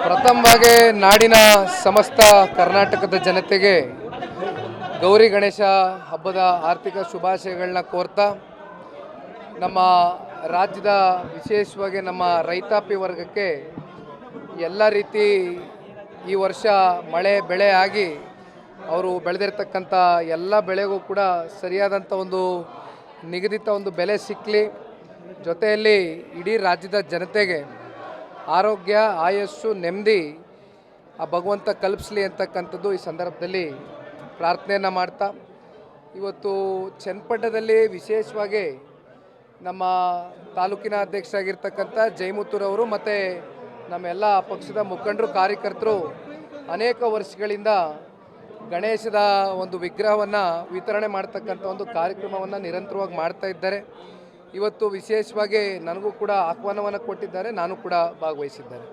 ಪ್ರಥಮವಾಗಿ ನಾಡಿನ ಸಮಸ್ತ ಕರ್ನಾಟಕದ ಜನತೆಗೆ ಗೌರಿ ಗಣೇಶ ಹಬ್ಬದ ಆರ್ಥಿಕ ಶುಭಾಶಯಗಳನ್ನ ಕೋರ್ತಾ ನಮ್ಮ ರಾಜ್ಯದ ವಿಶೇಷವಾಗಿ ನಮ್ಮ ರೈತಾಪಿ ವರ್ಗಕ್ಕೆ ಎಲ್ಲ ರೀತಿ ಈ ವರ್ಷ ಮಳೆ ಬೆಳೆ ಆಗಿ ಅವರು ಬೆಳೆದಿರ್ತಕ್ಕಂಥ ಎಲ್ಲ ಬೆಳೆಗೂ ಕೂಡ ಸರಿಯಾದಂಥ ಒಂದು ನಿಗದಿತ ಒಂದು ಬೆಲೆ ಸಿಕ್ಕಲಿ, ಜೊತೆಯಲ್ಲಿ ಇಡೀ ರಾಜ್ಯದ ಜನತೆಗೆ ಆರೋಗ್ಯ ಆಯಸ್ಸು ನೆಮ್ಮದಿ ಆ ಭಗವಂತ ಕಲ್ಪಿಸಲಿ ಅಂತಕ್ಕಂಥದ್ದು ಈ ಸಂದರ್ಭದಲ್ಲಿ ಪ್ರಾರ್ಥನೆಯನ್ನು ಮಾಡ್ತಾ ಇವತ್ತು ಚನ್ನಪಟ್ಟಣದಲ್ಲಿ ವಿಶೇಷವಾಗಿ ನಮ್ಮ ತಾಲೂಕಿನ ಅಧ್ಯಕ್ಷರಾಗಿರ್ತಕ್ಕಂಥ ಜಯಮುತ್ತೂರವರು ಮತ್ತು ನಮ್ಮೆಲ್ಲ ಪಕ್ಷದ ಮುಖಂಡರು ಕಾರ್ಯಕರ್ತರು ಅನೇಕ ವರ್ಷಗಳಿಂದ ಗಣೇಶದ ಒಂದು ವಿಗ್ರಹವನ್ನು ವಿತರಣೆ ಮಾಡ್ತಕ್ಕಂಥ ಒಂದು ಕಾರ್ಯಕ್ರಮವನ್ನು ನಿರಂತರವಾಗಿ ಮಾಡ್ತಾ ಇದ್ದಾರೆ. ಇವತ್ತು ವಿಶೇಷವಾಗಿ ನನಗೂ ಕೂಡ ಆಹ್ವಾನವನ್ನು ಕೊಟ್ಟಿದ್ದಾರೆ, ನಾನು ಕೂಡ ಭಾಗವಹಿಸಿದ್ದೇನೆ.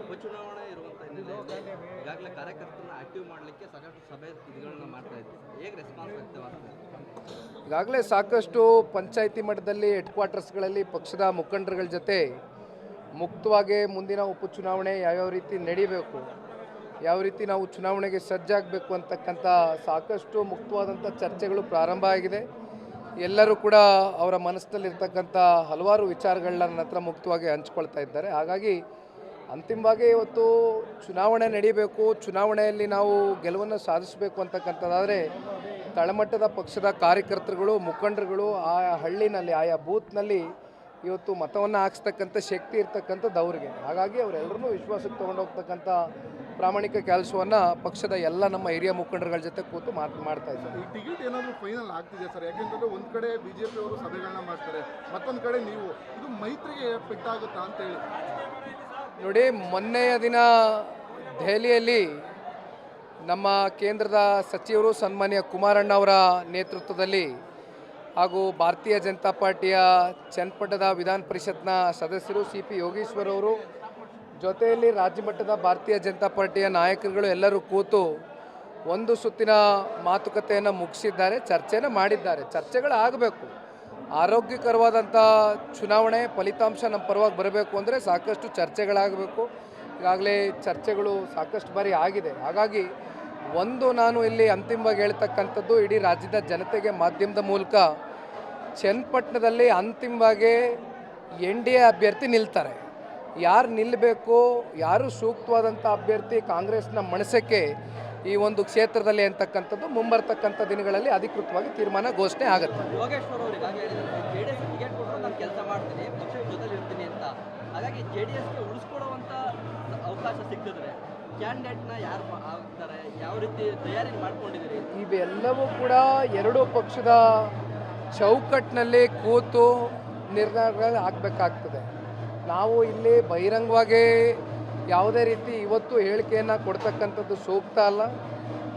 ಉಪಚುನಾವಣೆ ಇರುವಂಥ ಹಿನ್ನೆಲೆಯಲ್ಲಿ ಈಗಾಗಲೇ ಕಾರ್ಯಕರ್ತರನ್ನ ಆಕ್ಟಿವ್ ಮಾಡಲಿಕ್ಕೆ ಸಾಕಷ್ಟು ಸಭೆ ಇದನ್ನು ಮಾಡ್ತಾ ಇದ್ದೀವಿ. ಹೇಗೆ ರೆಸ್ಪಾನ್ಸ್ ವ್ಯಕ್ತವಾಗ್ತದೆ? ಈಗಾಗಲೇ ಸಾಕಷ್ಟು ಪಂಚಾಯಿತಿ ಮಟ್ಟದಲ್ಲಿ ಹೆಡ್ ಕ್ವಾರ್ಟರ್ಸ್ಗಳಲ್ಲಿ ಪಕ್ಷದ ಮುಖಂಡರುಗಳ ಜೊತೆ ಮುಕ್ತವಾಗಿ ಮುಂದಿನ ಉಪಚುನಾವಣೆ ಯಾವ್ಯಾವ ರೀತಿ ನಡೀಬೇಕು, ಯಾವ ರೀತಿ ನಾವು ಚುನಾವಣೆಗೆ ಸಜ್ಜಾಗಬೇಕು ಅಂತಕ್ಕಂಥ ಸಾಕಷ್ಟು ಮುಕ್ತವಾದಂಥ ಚರ್ಚೆಗಳು ಪ್ರಾರಂಭ ಆಗಿದೆ. ಎಲ್ಲರೂ ಕೂಡ ಅವರ ಮನಸ್ಸಿನಲ್ಲಿರ್ತಕ್ಕಂಥ ಹಲವಾರು ವಿಚಾರಗಳನ್ನ ನನ್ನ ಹತ್ರ ಮುಕ್ತವಾಗಿ ಹಂಚ್ಕೊಳ್ತಾ ಇದ್ದಾರೆ. ಹಾಗಾಗಿ ಅಂತಿಮವಾಗಿ ಇವತ್ತು ಚುನಾವಣೆ ನಡೀಬೇಕು, ಚುನಾವಣೆಯಲ್ಲಿ ನಾವು ಗೆಲುವನ್ನು ಸಾಧಿಸಬೇಕು ಅಂತಕ್ಕಂಥದ್ದಾದರೆ ತಳಮಟ್ಟದ ಪಕ್ಷದ ಕಾರ್ಯಕರ್ತರುಗಳು ಮುಖಂಡರುಗಳು ಆಯಾ ಹಳ್ಳಿನಲ್ಲಿ ಆಯಾ ಬೂತ್ನಲ್ಲಿ ಇವತ್ತು ಮತವನ್ನು ಹಾಕಿಸ್ತಕ್ಕಂಥ ಶಕ್ತಿ ಇರ್ತಕ್ಕಂಥದ್ದು ಅವ್ರಿಗೆ. ಹಾಗಾಗಿ ಅವರೆಲ್ಲರೂ ವಿಶ್ವಾಸಕ್ಕೆ ತೊಗೊಂಡೋಗ್ತಕ್ಕಂಥ ಪ್ರಾಮಾಣಿಕ ಕೆಲಸವನ್ನು ಪಕ್ಷದ ಎಲ್ಲ ನಮ್ಮ ಹಿರಿಯ ಮುಖಂಡರುಗಳ ಜೊತೆ ಕೂತು ಮಾಡ್ತಾ ಇದ್ದಾರೆ. ಈ ಟಿಕೆಟ್ ಏನಾದರೂ ಫೈನಲ್ ಆಗ್ತಿದೆ ಸರ್? ಯಾಕೆಂತಂದರೆ ಒಂದು ಕಡೆ BJP ಅವರು ಸಭೆಗಳನ್ನ ಮಾಡ್ತಾರೆ, ಮತ್ತೊಂದು ಕಡೆ ನೀವು, ಇದು ಮೈತ್ರಿಗೆ ಪೆಟ್ಟಾಗುತ್ತಾ ಅಂತ ಹೇಳಿ. ನೋಡಿ, ಮೊನ್ನೆಯ ದಿನ ದೆಹಲಿಯಲ್ಲಿ ನಮ್ಮ ಕೇಂದ್ರದ ಸಚಿವರು ಸನ್ಮಾನ್ಯ ಕುಮಾರಣ್ಣ ಅವರ ನೇತೃತ್ವದಲ್ಲಿ ಹಾಗೂ ಭಾರತೀಯ ಜನತಾ ಪಾರ್ಟಿಯ ಚನ್ನಪಟ್ಟಣದ ವಿಧಾನ ಪರಿಷತ್ನ ಸದಸ್ಯರು CP ಯೋಗೇಶ್ವರ್ ಅವರು ಜೊತೆಯಲ್ಲಿ ರಾಜ್ಯ ಮಟ್ಟದ ಭಾರತೀಯ ಜನತಾ ಪಾರ್ಟಿಯ ನಾಯಕರುಗಳು ಎಲ್ಲರೂ ಕೂತು ಒಂದು ಸುತ್ತಿನ ಮಾತುಕತೆಯನ್ನು ಮುಗಿಸಿದ್ದಾರೆ, ಚರ್ಚೆಯನ್ನು ಮಾಡಿದ್ದಾರೆ. ಚರ್ಚೆಗಳು ಆಗಬೇಕು. ಆರೋಗ್ಯಕರವಾದಂಥ ಚುನಾವಣೆ ಫಲಿತಾಂಶ ನಮ್ಮ ಪರವಾಗಿ ಬರಬೇಕು ಅಂದರೆ ಸಾಕಷ್ಟು ಚರ್ಚೆಗಳಾಗಬೇಕು. ಈಗಾಗಲೇ ಚರ್ಚೆಗಳು ಸಾಕಷ್ಟು ಬಾರಿ ಆಗಿದೆ. ಹಾಗಾಗಿ ನಾನು ಇಲ್ಲಿ ಅಂತಿಮವಾಗಿ ಹೇಳ್ತಕ್ಕಂಥದ್ದು ಇಡೀ ರಾಜ್ಯದ ಜನತೆಗೆ ಮಾಧ್ಯಮದ ಮೂಲಕ, ಚನ್ನಪಟ್ಟಣದಲ್ಲಿ ಅಂತಿಮವಾಗಿ NDA ಅಭ್ಯರ್ಥಿ ನಿಲ್ತಾರೆ. ಯಾರು ನಿಲ್ಲಬೇಕು, ಯಾರು ಸೂಕ್ತವಾದಂಥ ಅಭ್ಯರ್ಥಿ ಕಾಂಗ್ರೆಸ್ನ ಮನಸ್ಸಕ್ಕೆ ಈ ಒಂದು ಕ್ಷೇತ್ರದಲ್ಲಿ ಅಂತಕ್ಕಂಥದ್ದು ಮುಂಬರ್ತಕ್ಕಂಥ ದಿನಗಳಲ್ಲಿ ಅಧಿಕೃತವಾಗಿ ತೀರ್ಮಾನ ಘೋಷಣೆ ಆಗುತ್ತೆ. ಯೋಗೇಶ್ವರ್ ಅವರು ಈಗಾಗಲೇ ಹೇಳಿದ್ದಾರೆ, JDS ಟಿಕೆಟ್ ಕೊಟ್ಟರೆ ನಾನು ಕೆಲಸ ಮಾಡ್ತೀನಿ, ಪಕ್ಷದ ಜೊತೆಲಿ ಇರ್ತೀನಿ ಅಂತ. ಹಾಗಾಗಿ JDSಗೆ ಉಳಿಸ್ಕೊಡುವಂಥ ಅವಕಾಶ ಸಿಕ್ಕಿದ್ರೆ ಕ್ಯಾಂಡಿಡೇಟ್ನ ಯಾರು ಆಗ್ತಾರೆ, ಯಾವ ರೀತಿ ತಯಾರಿ ಮಾಡ್ಕೊಂಡಿದ್ದೀರಿ? ಇವೆಲ್ಲವೂ ಕೂಡ ಎರಡೂ ಪಕ್ಷದ ಚೌಕಟ್ಟಿನಲ್ಲಿ ಕೂತು ನಿರ್ಧಾರಗಳು ಆಗಬೇಕಾಗ್ತದೆ. ನಾವು ಇಲ್ಲಿ ಬಹಿರಂಗವಾಗಿ ಯಾವುದೇ ರೀತಿ ಇವತ್ತು ಹೇಳಿಕೆಯನ್ನು ಕೊಡ್ತಕ್ಕಂಥದ್ದು ಸೂಕ್ತ ಅಲ್ಲ.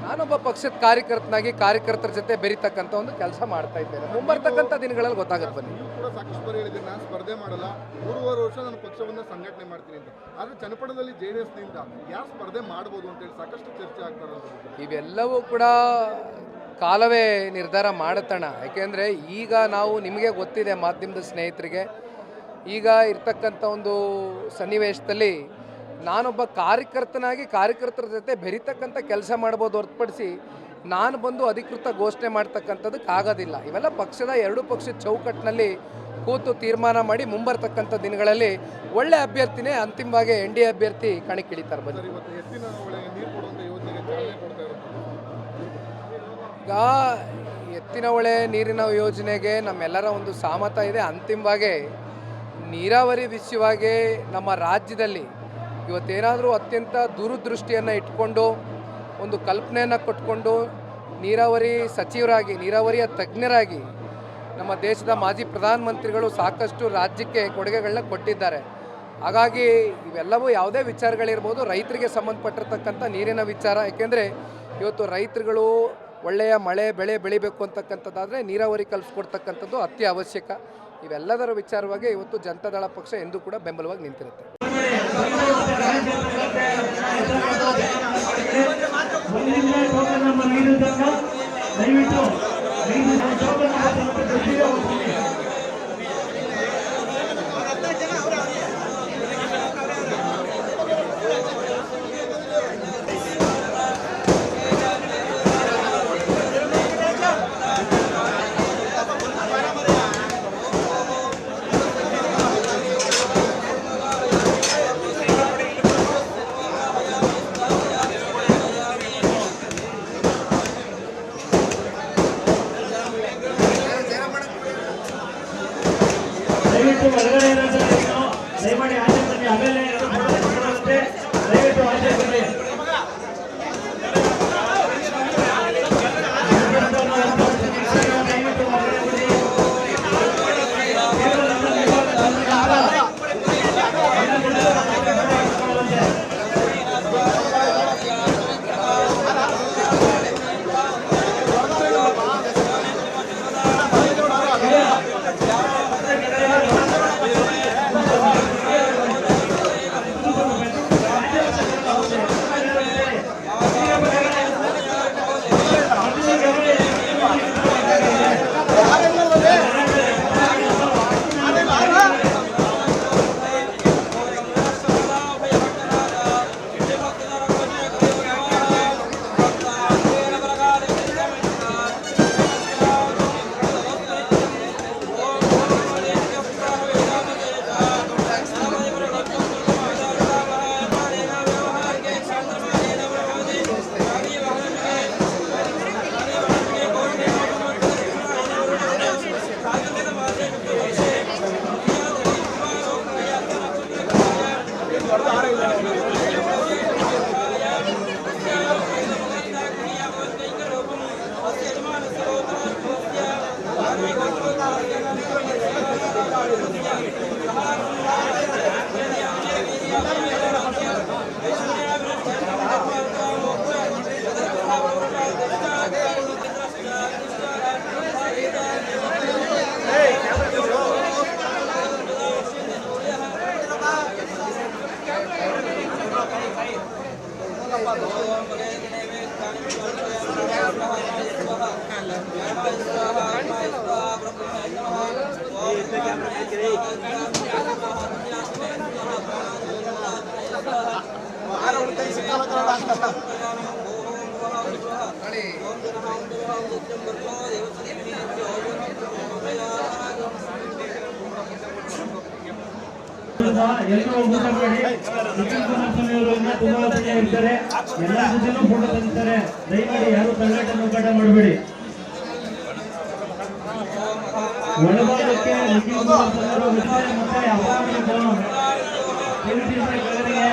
ನಾನೊಬ್ಬ ಪಕ್ಷದ ಕಾರ್ಯಕರ್ತನಾಗಿ ಕಾರ್ಯಕರ್ತರ ಜೊತೆ ಬೆರೀತಕ್ಕಂಥ ಒಂದು ಕೆಲಸ ಮಾಡ್ತಾ ಇದ್ದೇನೆ. ಮುಂಬರ್ತಕ್ಕಂಥ ದಿನಗಳಲ್ಲಿ ಗೊತ್ತಾಗುತ್ತೆ. ಬನ್ನಿ, ನೀವು ಕೂಡ ಸಾಕಷ್ಟು ಬಾರಿ ಹೇಳಿದ್ದೀರಿ, ನಾನು ಸ್ಪರ್ಧೆ ಮಾಡಲ್ಲ, 3.5 ವರ್ಷ ನಾನು ಪಕ್ಷವನ್ನು ಸಂಘಟನೆ ಮಾಡ್ತೀನಿ ಅಂತ. ಆದರೆ ಚನ್ನಪಟ್ಟಣದಲ್ಲಿ JDSನಿಂದ ಯಾರು ಸ್ಪರ್ಧೆ ಮಾಡ್ಬೋದು ಅಂತೇಳಿ ಸಾಕಷ್ಟು ಚರ್ಚೆ ಆಗ್ತಾರೆ. ಇವೆಲ್ಲವೂ ಕೂಡ ಕಾಲವೇ ನಿರ್ಧಾರ ಮಾಡತಣ. ಯಾಕೆಂದರೆ ಈಗ ನಾವು, ನಿಮಗೆ ಗೊತ್ತಿದೆ ಮಾಧ್ಯಮದ ಸ್ನೇಹಿತರಿಗೆ, ಈಗ ಇರ್ತಕ್ಕಂಥ ಒಂದು ಸನ್ನಿವೇಶದಲ್ಲಿ ನಾನೊಬ್ಬ ಕಾರ್ಯಕರ್ತನಾಗಿ ಕಾರ್ಯಕರ್ತರ ಜೊತೆ ಬೆರೀತಕ್ಕಂಥ ಕೆಲಸ ಮಾಡ್ಬೋದು ಹೊರತುಪಡಿಸಿ ನಾನು ಬಂದು ಅಧಿಕೃತ ಘೋಷಣೆ ಮಾಡ್ತಕ್ಕಂಥದ್ದಕ್ಕೆ ಆಗೋದಿಲ್ಲ. ಇವೆಲ್ಲ ಪಕ್ಷದ ಎರಡೂ ಪಕ್ಷದ ಚೌಕಟ್ಟಿನಲ್ಲಿ ಕೂತು ತೀರ್ಮಾನ ಮಾಡಿ ಮುಂಬರ್ತಕ್ಕಂಥ ದಿನಗಳಲ್ಲಿ ಒಳ್ಳೆ ಅಭ್ಯರ್ಥಿನೇ ಅಂತಿಮವಾಗಿ NDA ಅಭ್ಯರ್ಥಿ ಕಣಕ್ಕಿಳಿತಾರೆ. ಬನ್ನಿ, ಈಗ ಎತ್ತಿನ ಹೊಳೆ ನೀರಿನ ಯೋಜನೆಗೆ ನಮ್ಮೆಲ್ಲರ ಒಂದು ಸಹಮತ ಇದೆ. ಅಂತಿಮವಾಗಿ ನೀರಾವರಿ ವಿಷಯವಾಗಿ ನಮ್ಮ ರಾಜ್ಯದಲ್ಲಿ ಇವತ್ತೇನಾದರೂ ಅತ್ಯಂತ ದೂರದೃಷ್ಟಿಯನ್ನು ಇಟ್ಕೊಂಡು ಒಂದು ಕಲ್ಪನೆಯನ್ನು ಕೊಟ್ಕೊಂಡು ನೀರಾವರಿ ಸಚಿವರಾಗಿ, ನೀರಾವರಿಯ ತಜ್ಞರಾಗಿ ನಮ್ಮ ದೇಶದ ಮಾಜಿ ಪ್ರಧಾನಮಂತ್ರಿಗಳು ಸಾಕಷ್ಟು ರಾಜ್ಯಕ್ಕೆ ಕೊಡುಗೆಗಳನ್ನ ಕೊಟ್ಟಿದ್ದಾರೆ. ಹಾಗಾಗಿ ಇವೆಲ್ಲವೂ ಯಾವುದೇ ವಿಚಾರಗಳಿರ್ಬೋದು, ರೈತರಿಗೆ ಸಂಬಂಧಪಟ್ಟಿರ್ತಕ್ಕಂಥ ನೀರಿನ ವಿಚಾರ. ಏಕೆಂದರೆ ಇವತ್ತು ರೈತರುಗಳು ಒಳ್ಳೆಯ ಮಳೆ ಬೆಳೆ ಬೆಳಿಬೇಕು ಅಂತಕ್ಕಂಥದ್ದಾದರೆ ನೀರಾವರಿ ಕಲ್ಪಿಸ್ಕೊಡ್ತಕ್ಕಂಥದ್ದು ಅತಿ ಅವಶ್ಯಕ. ಇವೆಲ್ಲದರ ವಿಚಾರವಾಗಿ ಇವತ್ತು ಜನತಾದಳ ಪಕ್ಷ ಎಂದೂ ಕೂಡ ಬೆಂಬಲವಾಗಿ ನಿಂತಿರುತ್ತೆ. ಎಲ್ಲರೂ ಊಟ ಮಾಡಿ ನಿಖಿಲ್ ಕುಮಾರಸ್ವಾಮಿ ಅವರು ಇನ್ನ ತುಂಬಾ ಜನ ಇರ್ತಾರೆ. ಎಲ್ಲ ಜೊತೆನೂ ಫೋಟೋ ತೆಗಿತಾರೆ. ದಯಮಾಡಿ ಯಾರು ತಳ್ಳಾಟ ಮಾಡಬೇಡಿ. ಒಳಭಾಗಕ್ಕೆ ನಿಖಿಲ್ ಕುಮಾರಸ್ವಾಮಿ ಅವರು ಮತ್ತೆ ಅಪಾರ್ಟ್ಮೆಂಟ್ ಕೆಳಗಡೆಗೆ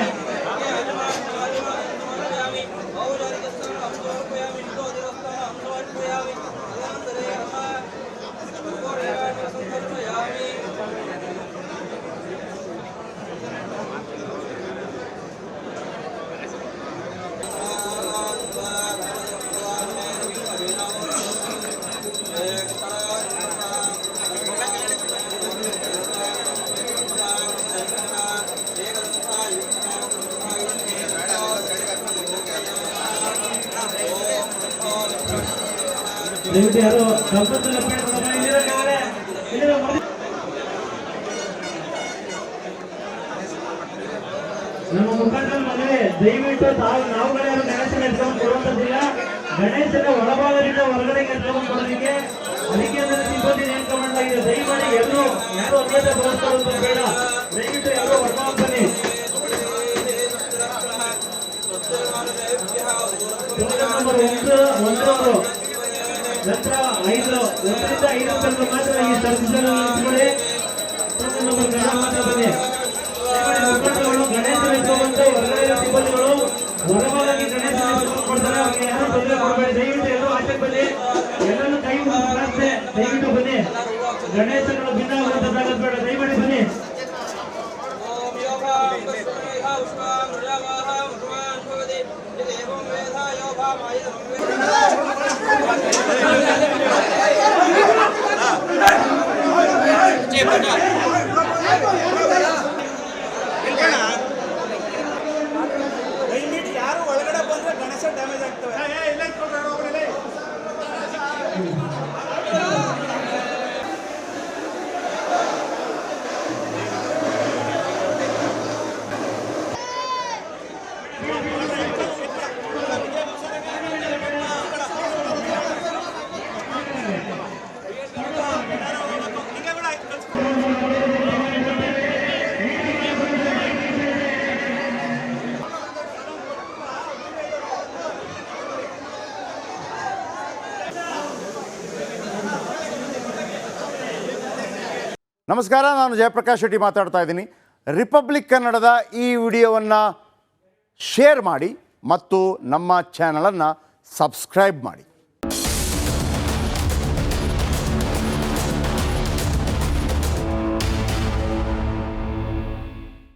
ದಯವಿಟ್ಟು ಯಾರು ನಮ್ಮ ಮುಖಂಡರ ಮನೆ ದಯವಿಟ್ಟು ನಾವುಗಳೇ ಯಾರು ಗಣೇಶನ ಎತ್ಕೊಂಡು ಕೊಡುವಂತದ್ದಿಲ್ಲ. ಗಣೇಶನ ಒಳಭಾಗದಿಂದ ಹೊರಗಡೆ ಎತ್ಕೊಂಡು ಕೊಡೋದಕ್ಕೆ ಅದಕ್ಕೆ ಸಿಬ್ಬಂದಿ ನೇಮಕ ಮಾಡಲಾಗಿದೆ. ದಯಮಾಡಿ ಎಲ್ಲರೂ ಯಾರು ಅನ್ಯತೆ ಬಳಸ್ಕೊಳ್ಳೋದು ಬೇಡ. ದಯವಿಟ್ಟು ಯಾರು ಹೊರಭಾಗ ಬನ್ನಿ. ನಂಬರ್ 1 ನಂತರ 5 1ರಿಂದ 5 ತನಕ ಮಾತ್ರ ಈ ಸರ್ವಿಸನ್ನು ನಿಂತ್ಕೊಳ್ಳಿ. ಮಾತ್ರ ಬನ್ನಿ. ಮುಖಂಡರುಗಳು ಗಣೇಶ ಎತ್ಕೊಂಡ್ಬಂದು ಹೊರಗಡೆ ಸಿಬ್ಬಂದಿಗಳು ಹೊರಭಾಗಕ್ಕೆ ಗಣೇಶ ಕೊಡ್ತಾರೆ. ಅವ್ರಿಗೆ ಯಾರು ತೊಂದರೆ ಕೊಡಬೇಡಿ. ದಯವಿಟ್ಟು ಎಲ್ಲರೂ ಆಚೆ ಬನ್ನಿ. ಎಲ್ಲರೂ ಕೈ ಪ್ರಾರ್ಥನೆ ದಯವಿಟ್ಟು ಬನ್ನಿ. ಗಣೇಶಗಳು ಭಿನ್ನ ಆಗುವಂತದ್ದಾಗದು ಬೇಡ. ದಯಮಾಡಿ ಬನ್ನಿ. ಯಾರು ಒಳಗಡೆ ಬಂದ್ರೆ ಗಣೇಶ ಡ್ಯಾಮೇಜ್ ಆಗ್ತವೆ. ನಮಸ್ಕಾರ, ನಾನು ಜಯಪ್ರಕಾಶ್ ಶೆಟ್ಟಿ ಮಾತಾಡ್ತಾ ಇದ್ದೀನಿ. ರಿಪಬ್ಲಿಕ್ ಕನ್ನಡದ ಈ ವಿಡಿಯೋವನ್ನು ಶೇರ್ ಮಾಡಿ ಮತ್ತು ನಮ್ಮ ಚಾನಲನ್ನು ಸಬ್ಸ್ಕ್ರೈಬ್ ಮಾಡಿ.